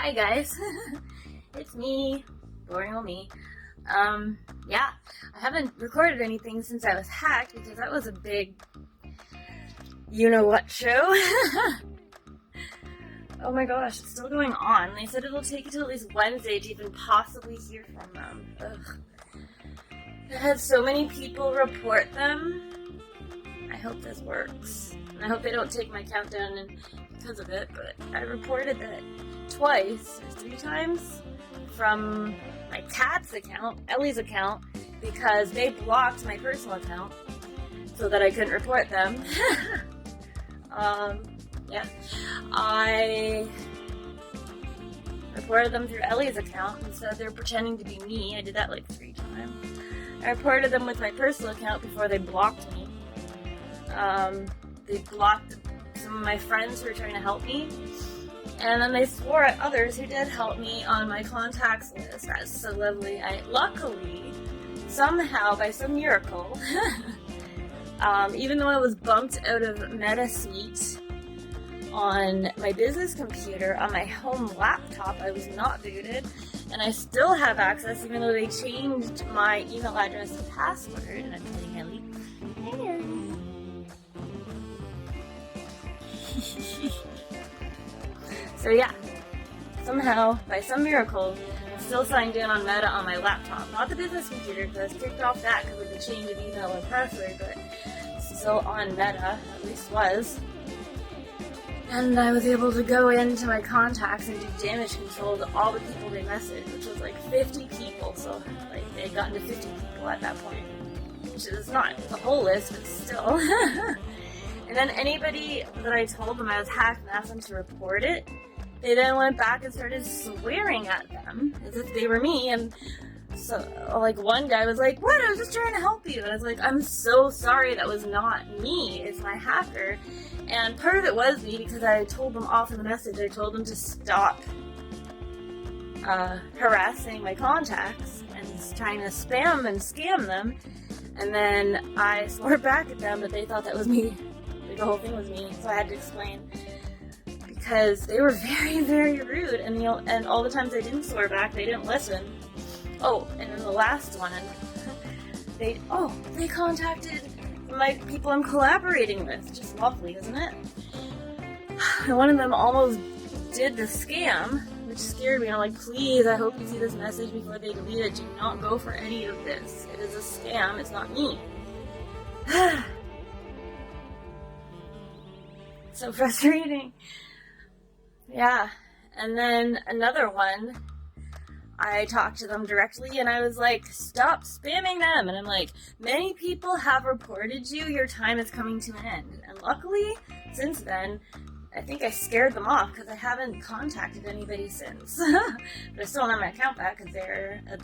Hi guys, it's me, boring old me. Yeah, I haven't recorded anything since I was hacked because that was a big you-know-what show. Oh my gosh, it's still going on. They said it'll take until at least Wednesday to even possibly hear from them. Ugh. I had so many people report them. I hope this works. And I hope they don't take my countdown and because of it, but I reported that twice or 3 times from my cat's account, Ellie's account, because they blocked my personal account so that I couldn't report them. Yeah. I reported them through Ellie's account and said they're pretending to be me. I did that like 3 times. I reported them with my personal account before they blocked me. They blocked some of my friends who were trying to help me. And then they swore at others who did help me on my contacts list. That's so lovely. Luckily, somehow, by some miracle, even though I was bumped out of Meta Suite on my business computer, on my home laptop, I was not booted. And I still have access, even though they changed my email address and password. And I'm hitting Ellie. Hey, Ellie. So yeah, somehow, by some miracle, I'm still signed in on Meta on my laptop. Not the business computer, because I was kicked off that because of the change of email and password, but still on Meta, at least was. And I was able to go into my contacts and do damage control to all the people they messaged, which was like 50 people, so like they had gotten to 50 people at that point. Which is not the whole list, but still. And then anybody that I told them I was hacked and asked them to report it, they then went back and started swearing at them as if they were me. And so, like, one guy was like, "What? I was just trying to help you." And I was like, "I'm so sorry, that was not me. It's my hacker." And part of it was me because I told them off in the message. I told them to stop harassing my contacts and trying to spam and scam them. And then I swore back at them, but they thought that was me. The whole thing was me, so I had to explain. Because they were very, very rude, and all the times I didn't swear back, they didn't listen. Oh, and then the last one, they contacted my people I'm collaborating with. Just lovely, isn't it? And one of them almost did the scam, which scared me. I'm like, please, I hope you see this message before they delete it. Do not go for any of this. It is a scam. It's not me. So frustrating. Yeah. And then another one, I talked to them directly and I was like, stop spamming them. And I'm like, many people have reported you. Your time is coming to an end. And luckily, since then, I think I scared them off because I haven't contacted anybody since. But I still don't have my account back because they're a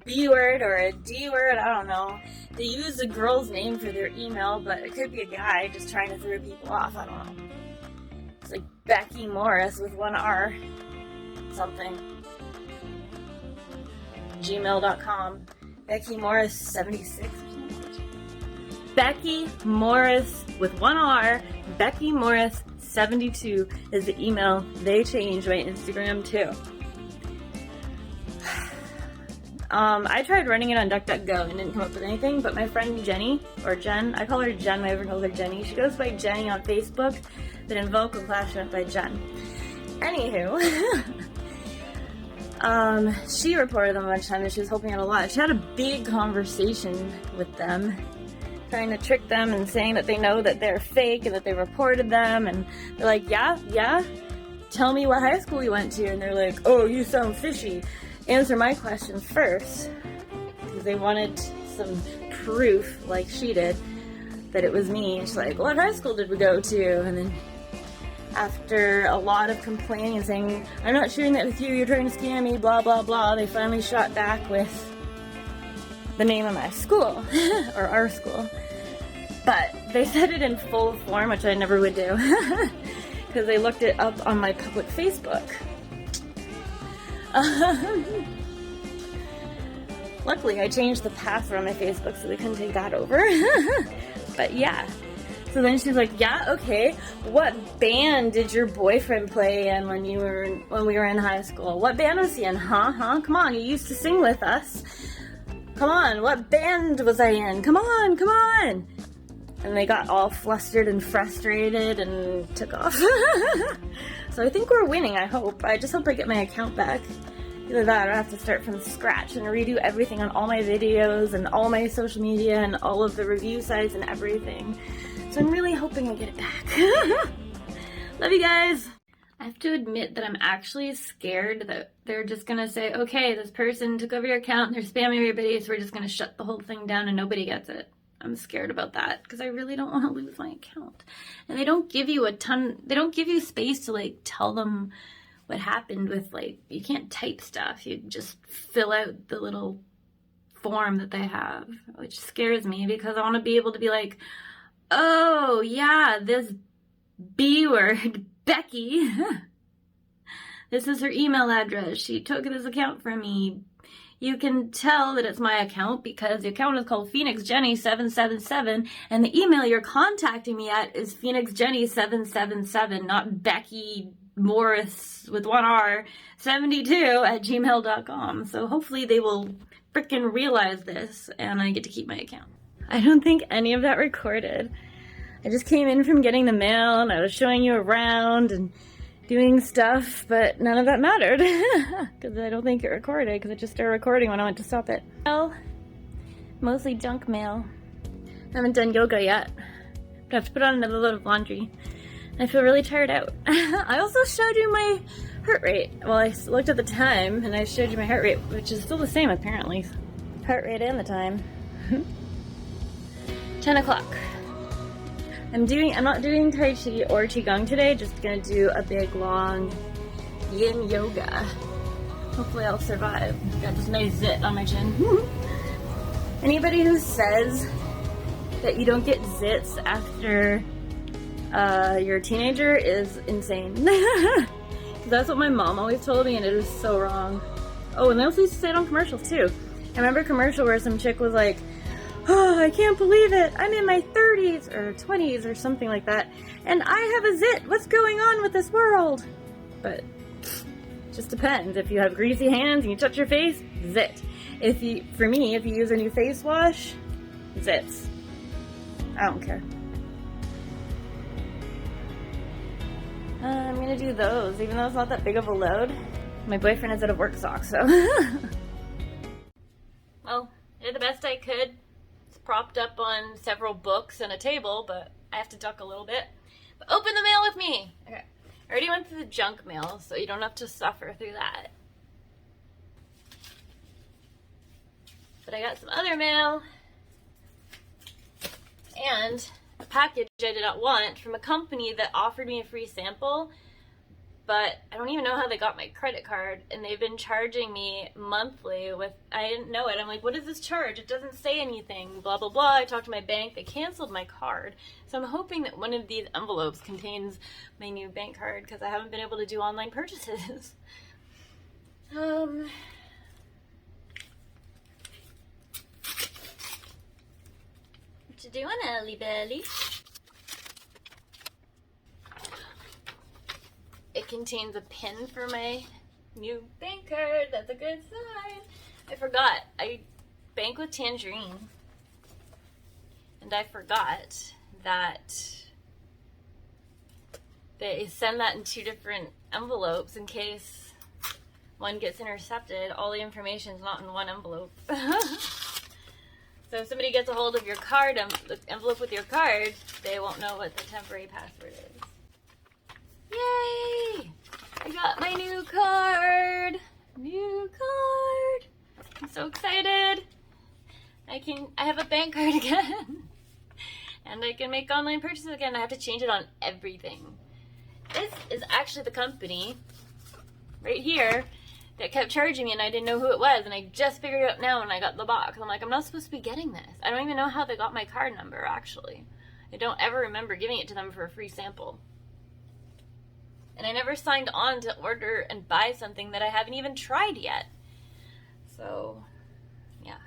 B word or a D word, I don't know. They use a girl's name for their email, but it could be a guy just trying to throw people off, I don't know. It's like Becky Morris with 1 R something. gmail.com. Becky Morris 76 or something. Becky Morris with 1 R. Becky Morris 72 is the email. They changed my Instagram too. I tried running it on DuckDuckGo and didn't come up with anything, but my friend Jenny, or Jen, I call her Jen, my husband calls her Jenny. She goes by Jenny on Facebook, but in vocal class she went by Jen. Anywho, she reported them a bunch of times and she was helping out a lot. She had a big conversation with them, trying to trick them and saying that they know that they're fake and that they reported them, and they're like, yeah, tell me what high school you went to, and they're like, oh, you sound fishy. Answer my questions first, because they wanted some proof, like she did, that it was me. And she's like, what high school did we go to? And then after a lot of complaining and saying, I'm not sharing that with you, you're trying to scam me, blah, blah, blah, they finally shot back with the name of my school, or our school. But they said it in full form, which I never would do, because they looked it up on my public Facebook. Luckily, I changed the password on my Facebook so they couldn't take that over. But yeah, So then she's like, yeah, okay. What band did your boyfriend play in when we were in high school? What band was he in? Huh? Come on, you used to sing with us. Come on, what band was I in? Come on. And they got all flustered and frustrated and took off. So I think we're winning, I hope. I just hope I get my account back. Either that or I have to start from scratch and redo everything on all my videos and all my social media and all of the review sites and everything. So I'm really hoping I get it back. Love you guys. I have to admit that I'm actually scared that they're just gonna say, okay, this person took over your account, they're spamming everybody, so we're just gonna shut the whole thing down and nobody gets it. I'm scared about that because I really don't want to lose my account. And they don't give you they don't give you space to like tell them what happened with, like, you can't type stuff. You just fill out the little form that they have, which scares me because I want to be able to be like, oh yeah, this B word, Becky, this is her email address. She took this account from me. You can tell that it's my account because the account is called phoenixjennie777 and the email you're contacting me at is phoenixjennie777, not Becky Morris with one R 72@gmail.com. So hopefully they will frickin' realize this and I get to keep my account. I don't think any of that recorded. I just came in from getting the mail and I was showing you around and doing stuff, but none of that mattered because I don't think it recorded because it just started recording when I went to stop it. Well, mostly junk mail. I haven't done yoga yet, but I have to put on another load of laundry. I feel really tired out. I also showed you my heart rate. Well, I looked at the time and I showed you my heart rate, which is still the same apparently. Heart rate and the time. 10 o'clock. I'm not doing Tai Chi or Qigong today, just gonna do a big long yin yoga. Hopefully I'll survive. Got this nice zit on my chin. Anybody who says that you don't get zits after you're a teenager is insane. That's what my mom always told me and it is so wrong. Oh, and they also used to say it on commercials too. I remember a commercial where some chick was like, oh, I can't believe it. I'm in my 30s or 20s or something like that. And I have a zit. What's going on with this world? But it just depends. If you have greasy hands and you touch your face, zit. For me, if you use a new face wash, zits. I don't care. I'm gonna do those, even though it's not that big of a load. My boyfriend is out of work socks, so. Well, I did the best I could. Propped up on several books and a table, but I have to duck a little bit. But open the mail with me! Okay. I already went through the junk mail, so you don't have to suffer through that. But I got some other mail. And a package I did not want from a company that offered me a free sample, but I don't even know how they got my credit card, and they've been charging me monthly with, I didn't know it. I'm like, what is this charge? It doesn't say anything, blah, blah, blah. I talked to my bank. They canceled my card. So I'm hoping that one of these envelopes contains my new bank card because I haven't been able to do online purchases. What you doing, Ellie Belly? It contains a pin for my new bank card. That's a good sign. I forgot. I bank with Tangerine. And I forgot that they send that in 2 different envelopes in case one gets intercepted. All the information is not in one envelope. So if somebody gets a hold of your card, the envelope with your card, they won't know what the temporary password is. Yay! I got my new card! New card! I'm so excited! I have a bank card again! And I can make online purchases again. I have to change it on everything. This is actually the company, right here, that kept charging me and I didn't know who it was. And I just figured it out now when I got the box. I'm like, I'm not supposed to be getting this. I don't even know how they got my card number, actually. I don't ever remember giving it to them for a free sample. And I never signed on to order and buy something that I haven't even tried yet. So, yeah.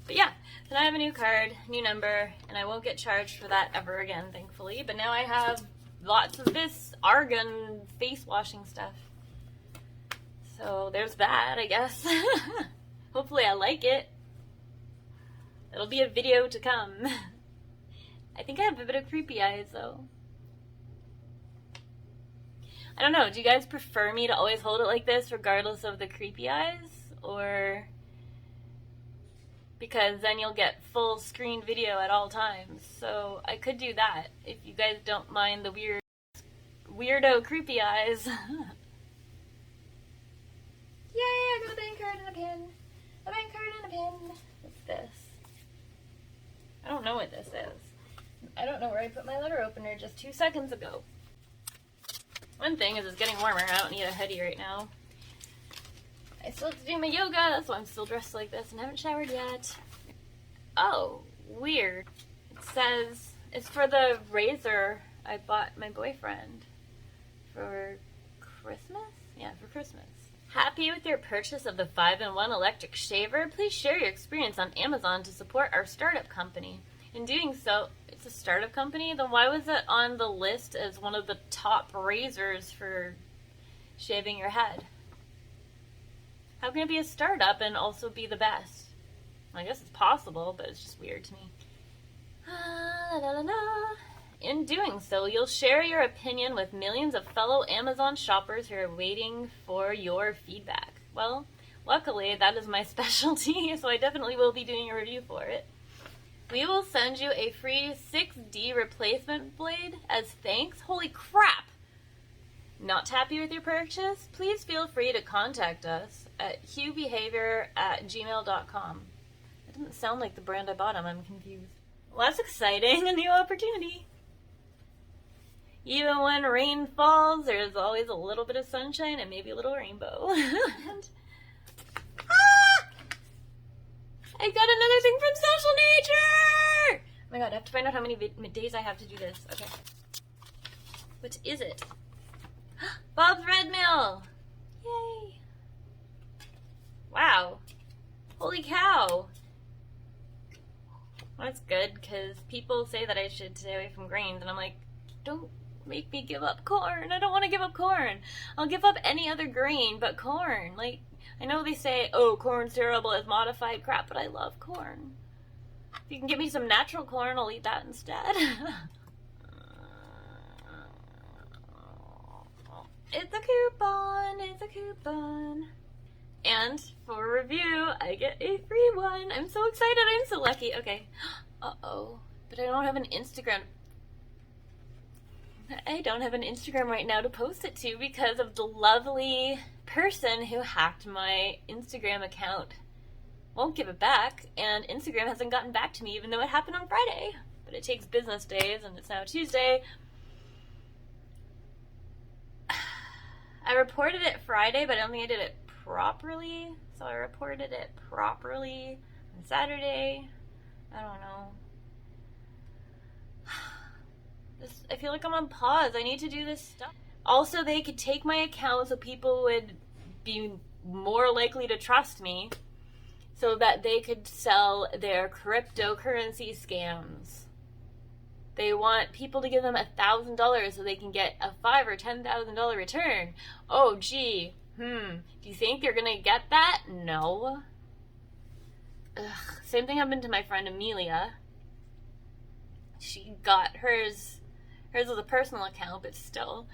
But yeah, So now I have a new card, new number, and I won't get charged for that ever again, thankfully. But now I have lots of this argan face washing stuff. So there's that, I guess. Hopefully I like it. It'll be a video to come. I think I have a bit of creepy eyes though. I don't know, do you guys prefer me to always hold it like this regardless of the creepy eyes? Or because then you'll get full screen video at all times. So I could do that if you guys don't mind the weirdo creepy eyes. Yay, I got a bank card and a pin. A bank card and a pin. What's this? I don't know what this is. I don't know where I put my letter opener just 2 seconds ago. One thing is it's getting warmer. I don't need a hoodie right now. I still have to do my yoga, that's why I'm still dressed like this and haven't showered yet. Oh, weird. It says it's for the razor I bought my boyfriend for Christmas? Yeah, for Christmas. Happy with your purchase of the 5-in-1 electric shaver? Please share your experience on Amazon to support our startup company. In doing so, it's a startup company? Then why was it on the list as one of the top razors for shaving your head? How can it be a startup and also be the best? I guess it's possible, but it's just weird to me. In doing so, you'll share your opinion with millions of fellow Amazon shoppers who are waiting for your feedback. Well, luckily, that is my specialty, so I definitely will be doing a review for it. We will send you a free 6D replacement blade as thanks. Holy crap! Not happy with your purchase? Please feel free to contact us at hughbehavior@gmail.com. It doesn't sound like the brand I bought them. I'm confused. Well, that's exciting. A new opportunity. Even when rain falls, there's always a little bit of sunshine and maybe a little rainbow. And, I got another thing from Social Nature! Oh my god, I have to find out how many days I have to do this. Okay. What is it? Bob's Red Mill! Yay! Wow. Holy cow. Well, that's good, because people say that I should stay away from grains, and I'm like, don't make me give up corn. I don't want to give up corn. I'll give up any other grain but corn. Like, I know they say, oh, corn's terrible, it's modified crap, but I love corn. If you can give me some natural corn, I'll eat that instead. It's a coupon, it's a coupon. And for review, I get a free one. I'm so excited, I'm so lucky. Okay. Uh-oh. But I don't have an Instagram. I don't have an Instagram right now to post it to because of the lovely person who hacked my Instagram account. Won't give it back, and Instagram hasn't gotten back to me even though it happened on Friday. But it takes business days, and it's now Tuesday. I reported it Friday, but I don't think I did it properly. So I reported it properly on Saturday. I don't know. I feel like I'm on pause. I need to do this stuff. Also, they could take my account so people would be more likely to trust me so that they could sell their cryptocurrency scams. They want people to give them $1,000 so they can get a $5,000 or $10,000 return. Oh, gee. Do you think you're gonna get that? No. Ugh. Same thing happened to my friend Amelia. She got hers was a personal account, but still.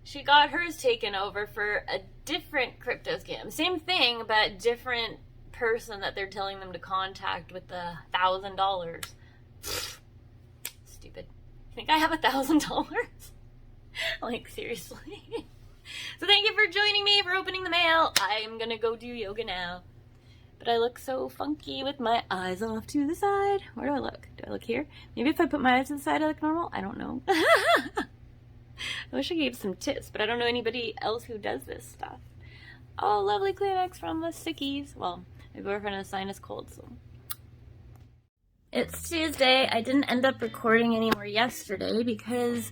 She got hers taken over for a different crypto scam. Same thing, but different person that they're telling them to contact with the $1,000. Stupid. You think I have $1,000? Like, seriously? So thank you for joining me, for opening the mail. I'm gonna go do yoga now. But I look so funky with my eyes off to the side. Where do I look? Do I look here? Maybe if I put my eyes to the side I look normal? I don't know. I wish I gave some tips, but I don't know anybody else who does this stuff. Oh, lovely Kleenex from the Sickies. Well, my boyfriend has sinus cold, so. It's Tuesday. I didn't end up recording anymore yesterday because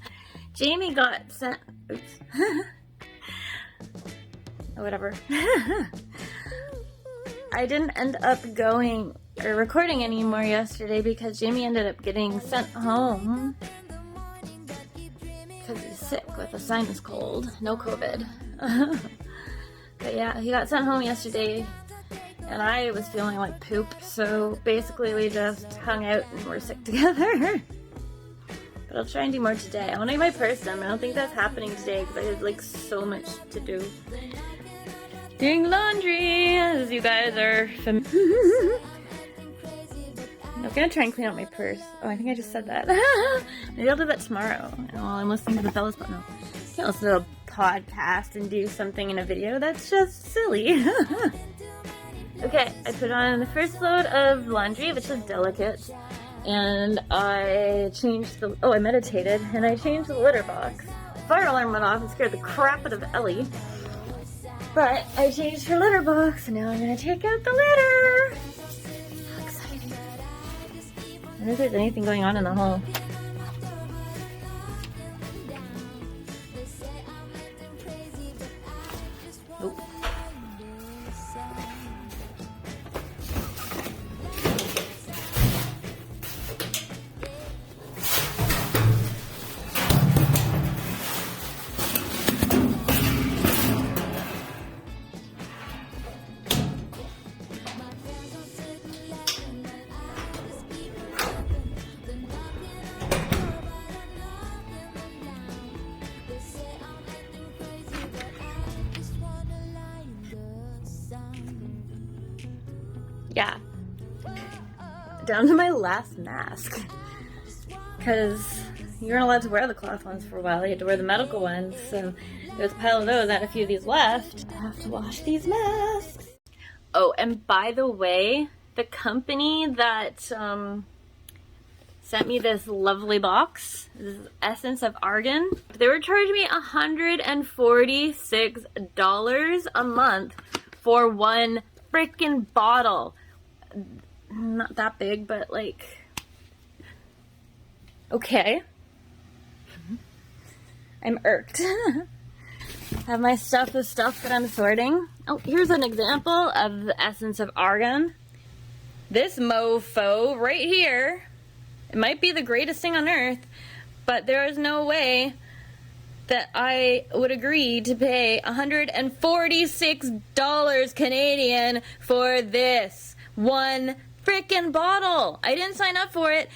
Jamie got sent... Oops. Whatever. I didn't end up going recording anymore yesterday because Jamie ended up getting sent home because he's sick with a sinus cold. No COVID. But yeah, he got sent home yesterday and I was feeling like poop, so basically we just hung out and were sick together. But I'll try and do more today. I want to get my purse done. I don't think that's happening today because I have like so much to do. Doing laundry, as you guys are familiar. I'm gonna try and clean out my purse. Oh, I think I just said that. Maybe I'll do that tomorrow while I'm listening to the Bellas. But no, I can't listen to a podcast and do something in a video. That's just silly. Okay, I put on the first load of laundry, which was delicate, and I changed the. Oh, I meditated and I changed the litter box. The fire alarm went off and scared the crap out of Ellie. But I changed her litter box, and now I'm gonna take out the litter. How exciting. I wonder if there's anything going on in the hall. Oh. Yeah, down to my last mask, because you weren't allowed to wear the cloth ones for a while. You had to wear the medical ones, so there was a pile of those. I had a few of these left. I have to wash these masks. Oh, and by the way, the company that sent me this lovely box, this is Essence of Argan, they were charging me $146 a month for one freaking bottle. Not that big, but like, okay. I'm irked. Have my stuff with stuff that I'm sorting. Oh, here's an example of the Essence of Argan. This mofo right here, it might be the greatest thing on earth, but there is no way that I would agree to pay $146 Canadian for this one freaking bottle. I didn't sign up for it.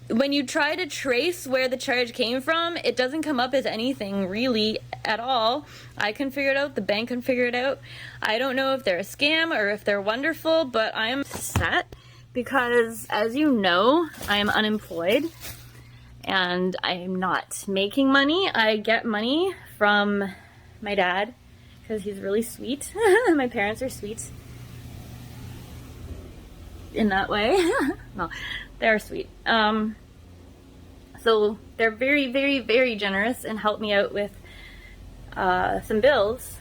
When you try to trace where the charge came from, it doesn't come up as anything really at all. I can figure it out. The bank can figure it out. I don't know if they're a scam or if they're wonderful, but I am upset because, as you know, I am unemployed and I am not making money. I get money from my dad because he's really sweet. My parents are sweet in that way. Well, they're sweet. So they're very, very, very generous and help me out with some bills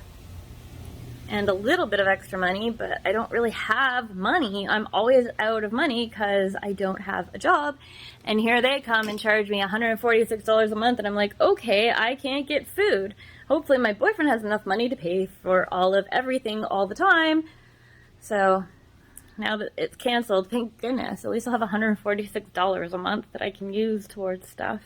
and a little bit of extra money, but I don't really have money. I'm always out of money because I don't have a job. And here they come and charge me $146 a month, and I'm like, okay, I can't get food. Hopefully my boyfriend has enough money to pay for all of everything all the time. So now that it's canceled, thank goodness, at least I'll have $146 a month that I can use towards stuff.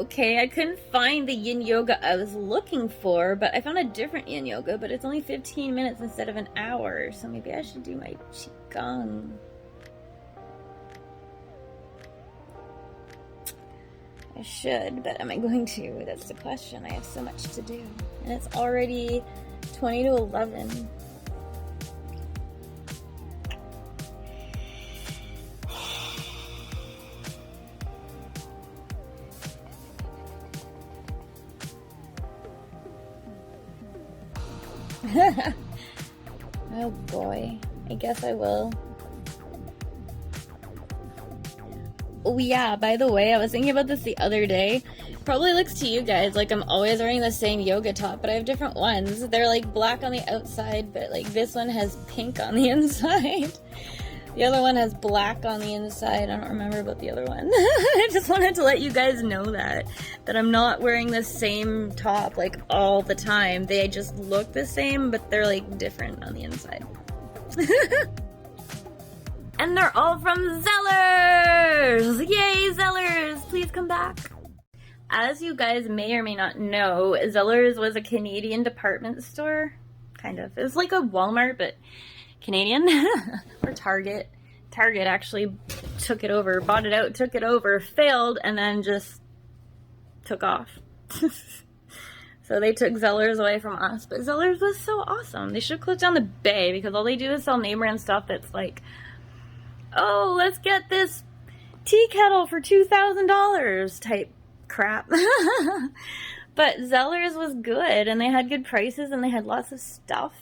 Okay, I couldn't find the yin yoga I was looking for, but I found a different yin yoga, but it's only 15 minutes instead of an hour, so maybe I should do my qigong. I should, but am I going to? That's the question. I have so much to do. And it's already 20 to 11. Oh boy, I guess I will. Oh yeah, by the way, I was thinking about this the other day. Probably looks to you guys like I'm always wearing the same yoga top, but I have different ones. They're like black on the outside, but like this one has pink on the inside. The other one has black on the inside. I don't remember about the other one. I just wanted to let you guys know that I'm not wearing the same top like all the time. They just look the same, but they're like different on the inside. And they're all from Zellers! Yay, Zellers! Please come back. As you guys may or may not know, Zellers was a Canadian department store. Kind of. It was like a Walmart, but Canadian. Or Target. Target actually took it over, bought it out, took it over, failed, and then just took off. So they took Zellers away from us, but Zellers was so awesome. They should close down the Bay because all they do is sell name brand stuff that's like, oh, let's get this tea kettle for $2,000 type crap. But Zellers was good, and they had good prices, and they had lots of stuff.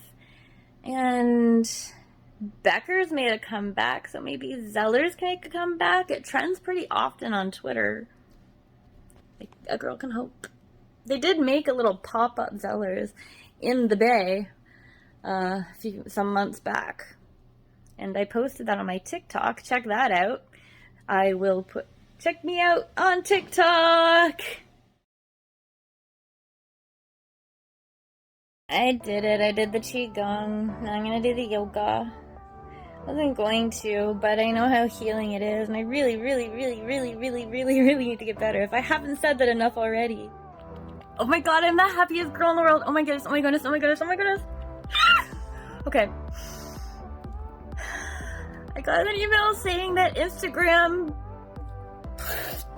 And Becker's made a comeback, so maybe Zellers can make a comeback. It trends pretty often on Twitter. Like, a girl can hope. They did make a little pop-up Zellers in the Bay some months back. And I posted that on my TikTok. Check that out. I will check me out on TikTok. I did it. I did the Qigong. Now I'm going to do the yoga. I wasn't going to, but I know how healing it is. And I really, really, really, really, really, really, really need to get better. If I haven't said that enough already. Oh my god, I'm the happiest girl in the world. Oh my goodness, oh my goodness, oh my goodness, oh my goodness. Okay. I got an email saying that Instagram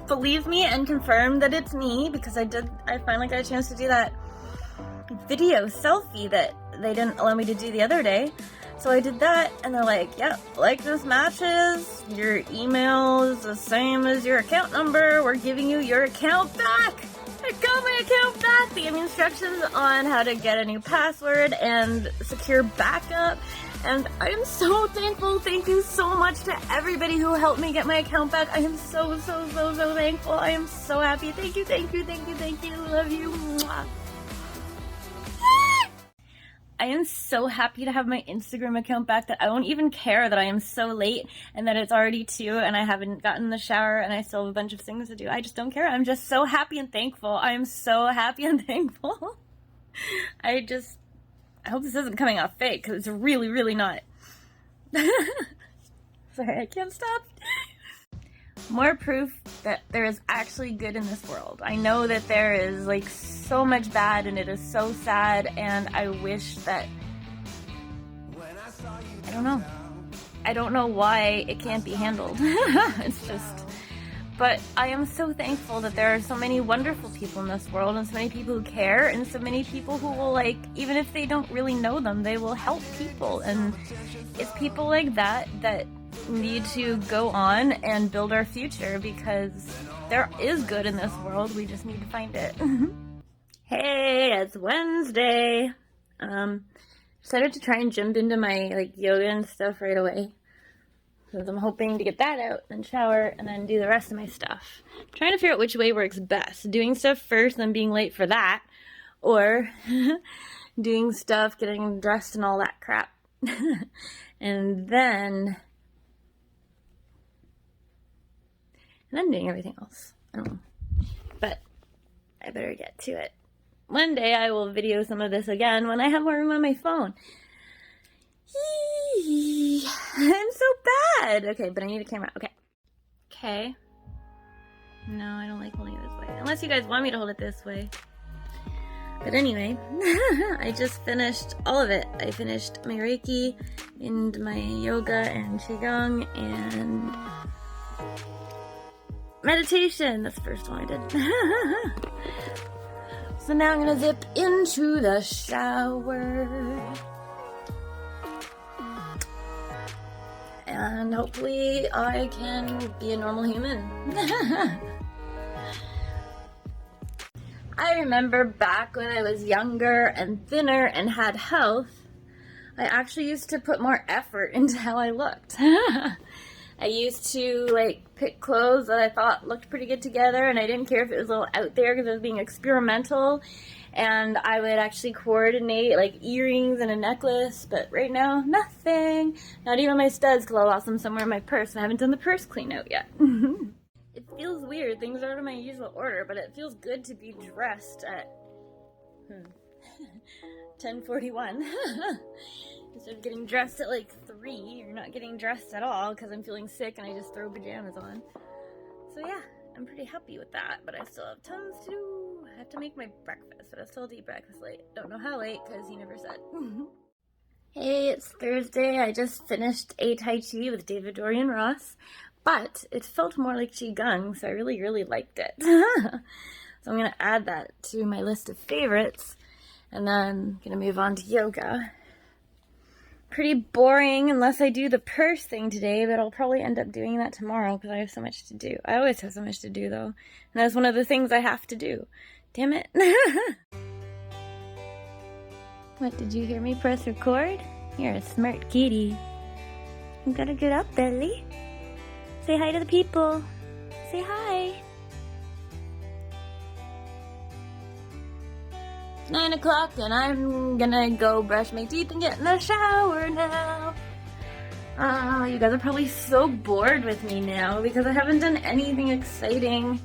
believes me and confirmed that it's me because I finally got a chance to do that video selfie that they didn't allow me to do the other day. So I did that, and they're like, yep, like this matches. Your email is the same as your account number. We're giving you your account back. I got my account back. They gave me instructions on how to get a new password and secure backup. And I am so thankful. Thank you so much to everybody who helped me get my account back. I am so, so, so, so thankful. I am so happy. Thank you, thank you, thank you, thank you. Love you. Mwah. I am so happy to have my Instagram account back that I don't even care that I am so late and that it's already 2 and I haven't gotten in the shower and I still have a bunch of things to do. I just don't care. I'm just so happy and thankful. I am so happy and thankful. I hope this isn't coming off fake because it's really, really not. Sorry, I can't stop. More proof that there is actually good in this world. I know that there is like so much bad and it is so sad, and I wish that, I don't know. I don't know why it can't be handled. It's just, but I am so thankful that there are so many wonderful people in this world and so many people who care and so many people who will, like, even if they don't really know them, they will help people. And it's people like that that need to go on and build our future because there is good in this world. We just need to find it. Hey, it's Wednesday. Decided to try and jump into my like yoga and stuff right away because I'm hoping to get that out and shower and then do the rest of my stuff. I'm trying to figure out which way works best. Doing stuff first and being late for that, or doing stuff, getting dressed and all that crap. and then doing everything else. I don't know. But I better get to it. One day I will video some of this again when I have more room on my phone. I'm so bad. Okay, but I need a camera. Okay. Okay. No, I don't like holding it this way. Unless you guys want me to hold it this way. But anyway, I just finished all of it. I finished my Reiki and my yoga and Qigong and meditation. That's the first one I did. So now I'm gonna zip into the shower. And hopefully I can be a normal human. I remember back when I was younger and thinner and had health, I actually used to put more effort into how I looked. I used to like pick clothes that I thought looked pretty good together, and I didn't care if it was a little out there because I was being experimental, and I would actually coordinate like earrings and a necklace, but right now, nothing. Not even my studs because I lost them somewhere in my purse and I haven't done the purse clean out yet. It feels weird. Things are out of my usual order, but it feels good to be dressed at 10:41. Instead of getting dressed at like 3, or not getting dressed at all because I'm feeling sick and I just throw pajamas on. So yeah, I'm pretty happy with that, but I still have tons to do. I have to make my breakfast, but I still have to eat breakfast late. Don't know how late because he never said. Hey, it's Thursday. I just finished a Tai Chi with David Dorian Ross, but it felt more like Qigong, so I really liked it. So I'm going to add that to my list of favorites, and then I'm going to move on to yoga. Pretty boring unless I do the purse thing today, but I'll probably end up doing that tomorrow because I have so much to do. I always have so much to do, though, and that's one of the things I have to do. Damn it. What, did you hear me press record? You're a smart kitty. You gotta get up, Belly. Say hi to the people. Say hi. It's 9 o'clock and I'm gonna go brush my teeth and get in the shower now. You guys are probably so bored with me now because I haven't done anything exciting.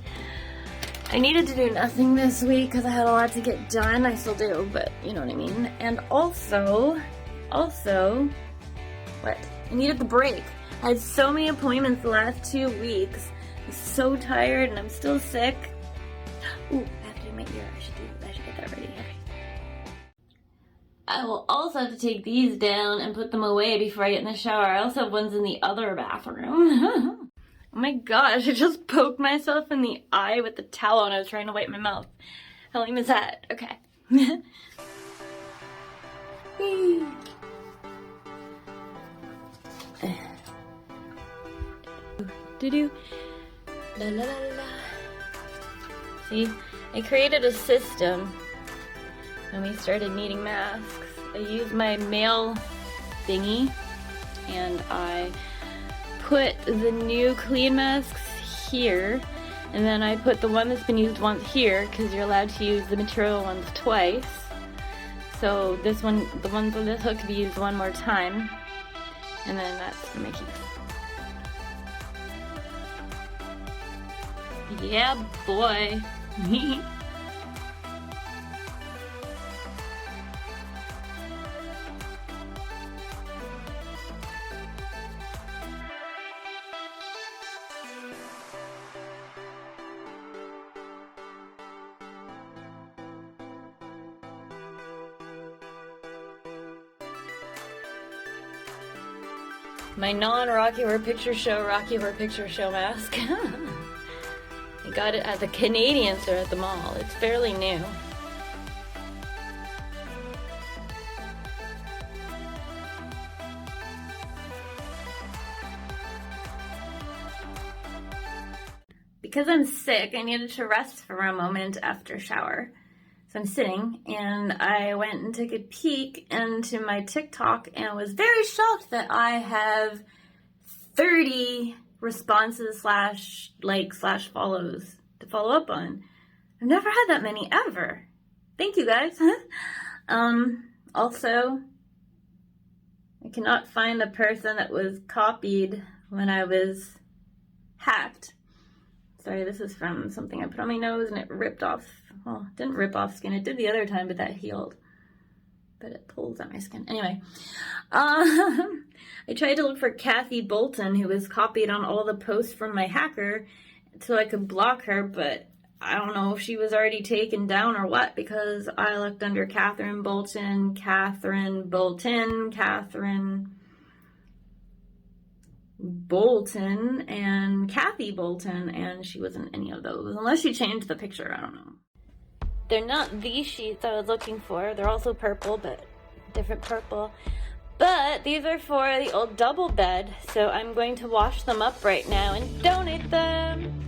I needed to do nothing this week because I had a lot to get done. I still do, but you know what I mean. And also, what? I needed the break. I had so many appointments the last 2 weeks. I'm so tired and I'm still sick. Ooh, I have to do my ear. I should get that ready. I will also have to take these down and put them away before I get in the shower. I also have ones in the other bathroom. Oh my gosh, I just poked myself in the eye with the towel and I was trying to wipe my mouth. How lame is that? Okay. Do-do. La la la la. See, I created a system when we started needing masks. I used my mail thingy and I put the new clean masks here, and then I put the one that's been used once here because you're allowed to use the material ones twice. So this one, the ones on this hook, could be used one more time, and then that's for my keep. Yeah, boy. My non-Rocky Horror Picture Show mask. I got it at the Canadian store at the mall. It's fairly new. Because I'm sick, I needed to rest for a moment after shower. So I'm sitting, and I went and took a peek into my TikTok and was very shocked that I have 30 responses / likes / follows to follow up on. I've never had that many ever. Thank you guys. Also, I cannot find the person that was copied when I was hacked. Sorry, this is from something I put on my nose and it ripped off. Well, it didn't rip off skin. It did the other time, but that healed. But it pulls at my skin. Anyway, I tried to look for Kathy Bolton, who was copied on all the posts from my hacker, so I could block her, but I don't know if she was already taken down or what, because I looked under Catherine Bolton, Catherine Bolton, and Kathy Bolton, and she wasn't any of those, unless she changed the picture, I don't know. They're not these sheets I was looking for. They're also purple, but different purple. But these are for the old double bed, so I'm going to wash them up right now and donate them.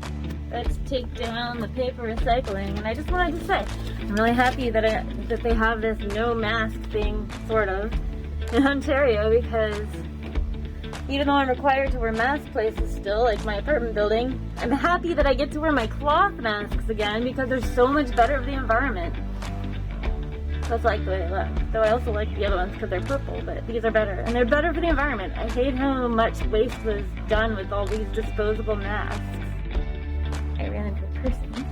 Let's take down the paper recycling. And I just wanted to say, I'm really happy that they have this no mask thing, sort of, in Ontario, because even though I'm required to wear mask places still, like my apartment building, I'm happy that I get to wear my cloth masks again because they're so much better for the environment. That's like the way they look. Though I also like the other ones because they're purple, but these are better. And they're better for the environment. I hate how much waste was done with all these disposable masks. I ran into a person.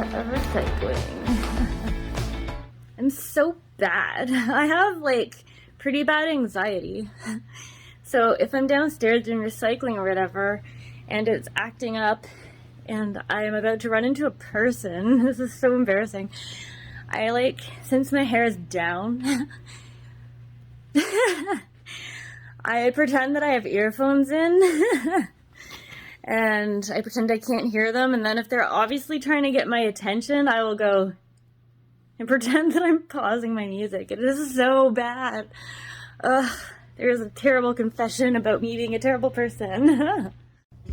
recycling. I'm so bad. I have like pretty bad anxiety. So if I'm downstairs doing recycling or whatever and it's acting up and I am about to run into a person, this is so embarrassing. I like, since my hair is down, I pretend that I have earphones in and I pretend I can't hear them, and then if they're obviously trying to get my attention, I will go and pretend that I'm pausing my music. It is so bad. There's a terrible confession about me being a terrible person.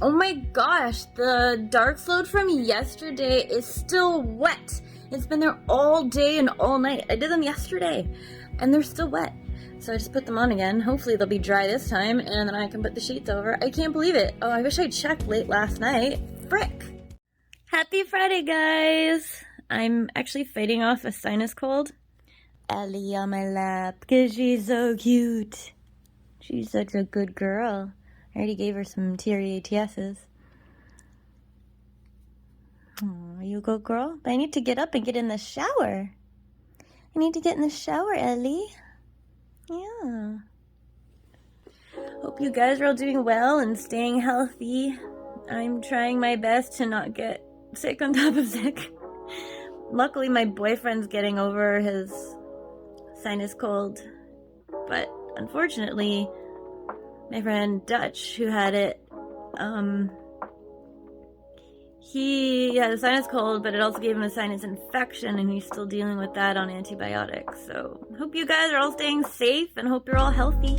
Oh my gosh, the dark float from yesterday is still wet. It's been there all day and all night. I did them yesterday and they're still wet. So I just put them on again. Hopefully they'll be dry this time and then I can put the sheets over. I can't believe it. Oh, I wish I'd checked late last night. Frick. Happy Friday, guys. I'm actually fighting off a sinus cold. Ellie on my lap because she's so cute. She's such a good girl. I already gave her some teary ATSs. Oh, you go, girl. But I need to get up and get in the shower. I need to get in the shower, Ellie. Yeah. Hope you guys are all doing well and staying healthy. I'm trying my best to not get sick on top of sick. Luckily, my boyfriend's getting over his sinus cold. But unfortunately, my friend Dutch, who had it, he had a sinus cold, but it also gave him a sinus infection, and he's still dealing with that on antibiotics. So, hope you guys are all staying safe, and hope you're all healthy.